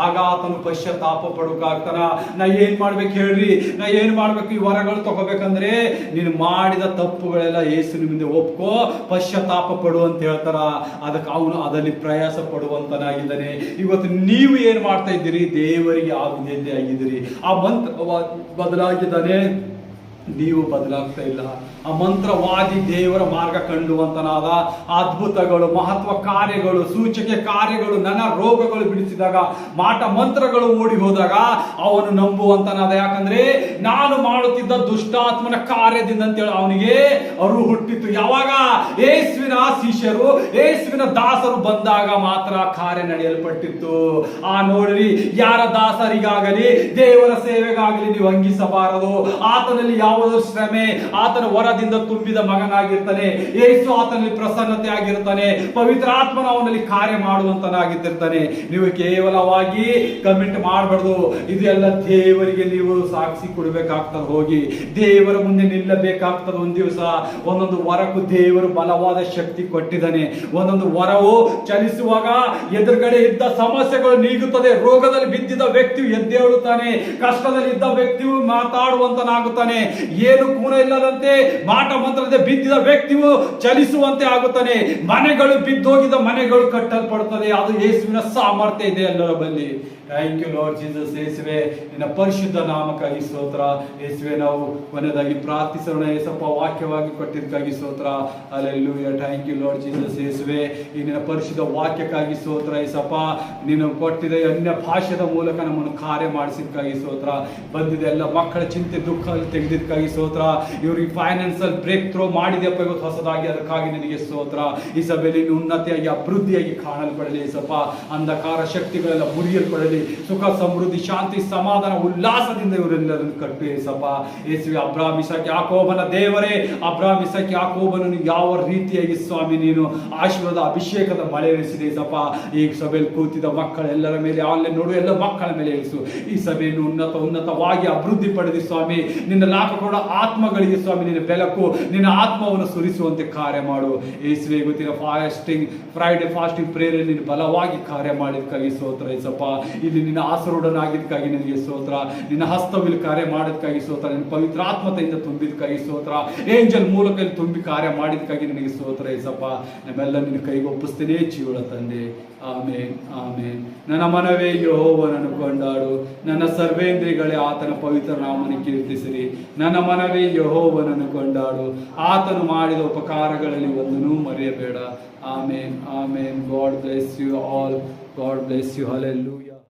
ಆಗ ಆತನು ಪಶ್ಚಾತ್ತಾಪ ಪಡೋಕಾಗ್ತಾನ. ನಾ ಏನ್ ಮಾಡ್ಬೇಕು ಹೇಳ್ರಿ, ನಾ ಏನ್ ಮಾಡ್ಬೇಕು? ಈ ವರಗಳು ತಗೋಬೇಕಂದ್ರೆ ನೀನು ಮಾಡಿದ ತಪ್ಪುಗಳೆಲ್ಲ ಯೇಸುವಿನ ಮುಂದೆ ಒಪ್ಕೋ, ಪಶ್ಚಾತ್ತಾಪ ಪಡು ಅಂತ ಹೇಳ್ತಾರ. ಅದಕ್ಕೆ ಅವನು ಅದರಲ್ಲಿ ಪ್ರಯಾಸ ಪಡುವಂತನಾಗಿದ್ದಾನೆ. ಇವತ್ತು ನೀವು ಏನ್ ಮಾಡ್ತಾ ಇದ್ದೀರಿ? ದೇವರಿಗೆ ಆ ವಿಧೇಯತೆ ಆಗಿದ್ದೀರಿ. ಆ ಮಂತ್ರ ಬದಲಾಗಿದ್ದಾನೆ, ನೀವು ಬದಲಾಗ್ತಾ ಇಲ್ಲ. ಆ ಮಂತ್ರವಾದಿ ದೇವರ ಮಾರ್ಗ ಕಂಡುವಂತನಾದ, ಅದ್ಭುತಗಳು, ಮಹತ್ವ ಕಾರ್ಯಗಳು, ಸೂಚಕ ಕಾರ್ಯಗಳು, ನನ್ನ ರೋಗಗಳು ಬಿಡಿಸಿದಾಗ, ಮಾಟ ಮಂತ್ರಗಳು ಓಡಿ ಹೋದಾಗ ಅವನು ನಂಬುವಂತನಾದ. ಯಾಕಂದ್ರೆ ನಾನು ಮಾಡುತ್ತಿದ್ದ ದುಷ್ಟಾತ್ಮನ ಕಾರ್ಯದಿಂದ ಅಂತೇಳಿ ಅವನಿಗೆ ಅರು ಹುಟ್ಟಿತ್ತು. ಯಾವಾಗ ಯೇಸುವಿನ ಶಿಷ್ಯರು, ಯೇಸುವಿನ ದಾಸರು ಬಂದಾಗ ಮಾತ್ರ ಕಾರ್ಯ ನಡೆಯಲ್ಪಟ್ಟಿತ್ತು. ನೋಡ್ರಿ, ಯಾರ ದಾಸರಿಗಾಗಲಿ ದೇವರ ಸೇವೆಗಾಗಲಿ ನೀವು ಅಂಗಿಸಬಾರದು. ಆತನಲ್ಲಿ ಯಾವುದೋ ಶ್ರಮೆ, ಆತನ ವರದಿಂದ ತುಂಬಿದ ಮಗನಾಗಿರ್ತಾನೆ. ಯೇಸು ಆತನಲ್ಲಿ ಪ್ರಸನ್ನತೆ ಆಗಿರ್ತಾನೆ. ಪವಿತ್ರ ಆತ್ಮನ ಅವನಲ್ಲಿ ಕಾರ್ಯ ಮಾಡುವಂತನಾಗಿರ್ತಾನೆ. ನೀವು ಕೇವಲವಾಗಿ ಕಮೆಂಟ್ ಮಾಡಬಾರ್ದು. ಇದೆಲ್ಲ ದೇವರಿಗೆ ನೀವು ಸಾಕ್ಷಿ ಕೊಡಬೇಕಾಗ್ತದೆ. ಹೋಗಿ ದೇವರ ಮುಂದೆ ನಿಲ್ಲಬೇಕಾಗ್ತದೆ. ಒಂದ್ ದಿವಸ ಒಂದೊಂದು ವರಕ್ಕೂ ದೇವರು ಬಲವಾದ ಶಕ್ತಿ ಕೊಟ್ಟಿದ್ದಾನೆ. ಒಂದೊಂದು ವರವು ಚಲಿಸುವಾಗ ಎದುರುಗಡೆ ಇದ್ದ ಸಮಸ್ಯೆಗಳು ನೀಗುತ್ತದೆ. ರೋಗದಲ್ಲಿ ಬಿದ್ದಿದ್ದ ವ್ಯಕ್ತಿಯು ಎದ್ದೇಳುತ್ತಾನೆ. ಕಷ್ಟದಲ್ಲಿ ಇದ್ದ ವ್ಯಕ್ತಿಯು ಮಾತಾಡುವಂತನಾಗುತ್ತಾನೆ. ಏನು ಕೂನ ಇಲ್ಲದಂತೆ ಮಾಟ ಮಂತ್ರದ ಬಿದ್ದಿದ ವ್ಯಕ್ತಿಯು ಚಲಿಸುವಂತೆ ಆಗುತ್ತಾನೆ. ಮನೆಗಳು ಬಿದ್ದೋಗಿದ ಮನೆಗಳು ಕಟ್ಟಲ್ಪಡುತ್ತದೆ. ಅದು ಯೇಸುವಿನ ಸಾಮರ್ಥ್ಯ ಇದೆ ಎಲ್ಲರ ಬಳಿ. Thank you Lord Jesus. ಯೇಸುವೆ, ನಿನ್ನ ಪರಿಶುದ್ಧ ನಾಮಕ್ಕಾಗಿ ಸ್ತೋತ್ರ. ಯೇಸುವೆ, ನಾವು ಕೊನೆಯದಾಗಿ ಪ್ರಾರ್ಥಿಸೋಣ. ಯೇಸಪ್ಪ, ವಾಕ್ಯವಾಗಿ ಕೊಟ್ಟಿದ್ದಕ್ಕಾಗಿ ಸ್ತೋತ್ರ. Hallelujah. Thank you Lord Jesus. ಯೇಸುವೆ, ಈ ನಿನ್ನ ಪರಿಶುದ್ಧ ವಾಕ್ಯಕ್ಕಾಗಿ ಸ್ತೋತ್ರ. ಯೇಸಪ್ಪ, ನೀನು ಕೊಟ್ಟಿದ ಅನ್ಯ ಭಾಷೆದ ಮೂಲಕ ನಮ್ಮನ್ನು ಕಾರ್ಯ ಮಾಡಿಸಿದ್ದಕ್ಕಾಗಿ ಸ್ತೋತ್ರ. ಬಂದಿದೆ ಎಲ್ಲ ಮಕ್ಕಳ ಚಿಂತೆ ದುಃಖ ತೆಗೆದಿದ್ದಕ್ಕಾಗಿ ಸ್ತೋತ್ರ. ಇವ್ರಿಗೆ ಫೈನಾನ್ಸಿಯಲ್ ಬ್ರೇಕ್ ಥ್ರೋ ಮಾಡಿದೆಯಪ್ಪ ಇವತ್ತು ಹೊಸದಾಗಿ, ಅದಕ್ಕಾಗಿ ನಿನಗೆ ಸ್ತೋತ್ರ. ಈ ಸಭೆಯಲ್ಲಿ ಉನ್ನತಿಯಾಗಿ ಅಭಿವೃದ್ಧಿಯಾಗಿ ಕಾಣಲ್ಪಡಲಿ. ಯೇಸಪ್ಪ, ಅಂಧಕಾರ ಶಕ್ತಿಗಳೆಲ್ಲ ಮುರಿಯಲ್ಪಡಲಿ. ಸುಖ, ಸಮೃದ್ಧಿ, ಶಾಂತಿ, ಸಮಾಧಾನ, ಉಲ್ಲಾಸದಿಂದ ಇವರೆಲ್ಲರನ್ನು ಕಟ್ಟು ಯೇಸಪ್ಪ. ಯೇಸುವೆ, ಅಬ್ರಹಾಮ್, ಇಸಾಕ್, ಯಾಕೋಬನ ದೇವರೇ, ಅಬ್ರಹಾಮ್, ಇಸಾಕ್, ಯಾಕೋಬನನ್ನು ಯಾವ ರೀತಿಯಾಗಿ ಸ್ವಾಮಿ ನೀನು ಆಶೀರ್ವಾದ ಅಭಿಷೇಕದ ಮಳೆ ಇಳಿಸಿದೆ ಯೇಸಪ್ಪ. ಈ ಸಭೆಯಲ್ಲಿ ಕೂತಿದ ಮಕ್ಕಳೆಲ್ಲರ ಮೇಲೆ, ಆನ್ಲೈನ್ ನೋಡುವ ಎಲ್ಲ ಮಕ್ಕಳ ಮೇಲೆ ಇಳಿಸು. ಈ ಸಭೆಯನ್ನು ಉನ್ನತವಾಗಿ ಅಭಿವೃದ್ಧಿ ಪಡೆದಿ ಸ್ವಾಮಿ. ನಿನ್ನ ಲಾಭ ಕೂಡ ಆತ್ಮಗಳಿಗೆ ಸ್ವಾಮಿ ನಿನ್ನ ಬೆಳಕು, ನಿನ್ನ ಆತ್ಮವನ್ನು ಸುರಿಸುವಂತೆ ಕಾರ್ಯ ಮಾಡು. ಯೇಸುವೆ, ಇವತ್ತಿನ ಫ್ರೈಡೆ ಫಾಸ್ಟಿಂಗ್ ಪ್ರೇಯರ್ ನೀನು ಬಲವಾಗಿ ಕಾರ್ಯ ಮಾಡಿದಕ್ಕಾಗಿ ಸ್ತೋತ್ರ ಯೇಸಪ್ಪ. ಇಲ್ಲಿ ನಿನ್ನ ಆಸರುಡನಾಗಿದ್ದಕ್ಕಾಗಿ ನಿನಗೆ ಸ್ತೋತ್ರ. ನಿನ್ನ ಹಸ್ತವಿಲ್ಲಿ ಕಾರ್ಯ ಮಾಡೋದಕ್ಕಾಗಿ ಸ್ತೋತ್ರ. ನಿನ್ನ ಪವಿತ್ರಾತ್ಮತೆಯಿಂದ ತುಂಬಿದಕ್ಕಾಗಿ ಸ್ತೋತ್ರ. ಏಂಜಲ್ ಮೂಲಕ ತುಂಬಿ ಕಾರ್ಯ ಮಾಡಿದಕ್ಕಾಗಿ ನಿನಗೆ ಸ್ತೋತ್ರ ಯೇಸಪ್ಪ. ನಮ್ಮೆಲ್ಲ ನಿನ್ನ ಕೈಗೆ ಒಪ್ಪಿಸ್ತೇನೆ ಜೀವಳ ತಂದೆ. ಆಮೇನ್, ಆಮೇನ್. ನನ್ನ ಮನವೇ ಯೆಹೋವನನ್ನು ಕೊಂಡಾಡು, ನನ್ನ ಸರ್ವೇಂದ್ರಿಗಳೇ ಆತನ ಪವಿತ್ರ ನಾಮವನ್ನು ಕೀರ್ತಿಸಿರಿ. ನನ್ನ ಮನವೇ ಯೆಹೋವನನ್ನು ಕೊಂಡಾಡು, ಆತನು ಮಾಡಿದ ಉಪಕಾರಗಳಲ್ಲಿ ಒಂದನ್ನೂ ಮರೆಯಬೇಡ. ಆಮೇನ್, ಆಮೇನ್. God bless you all. God bless you. Hallelujah.